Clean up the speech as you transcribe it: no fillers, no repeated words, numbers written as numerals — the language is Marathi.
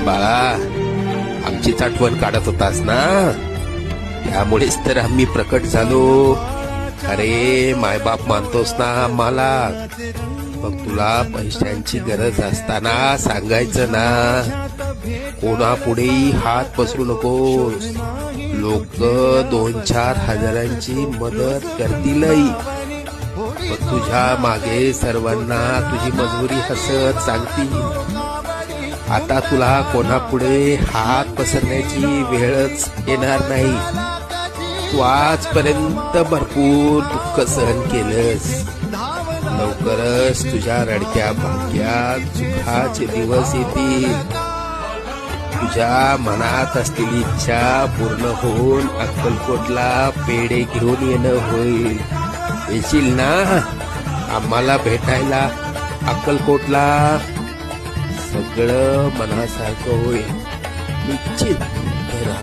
बाळा, आमचीच आठवण काढत होतास ना, त्यामुळेच तर आम्ही प्रकट झालो. अरे मायबाप मानतोस ना आम्हाला, मग तुला पैशांची गरज असताना सांगायचं ना. कोणापुढेही हात पसरू नकोस. लोक 2-4 हजारांची मदत करतीलही, पण तुझ्या मागे सर्वांना तुझी मजबुरी हसत सांगतील. आता तुला कोणापुढे हात पसरण्याची वेळच येणार नाही. तू आजपर्यंत भरपूर दुःख सहन केलंस. लवकरच तुझ्या रडक्या भाग्यात सुखाचे दिवस येतील. तुझ्या मनात असलेली इच्छा पूर्ण होऊन अक्कलकोटला पेढे घेऊन येणं होईल. येशील ना आम्हाला भेटायला अक्कलकोटला? सगळं मनासारखं होईल निश्चित.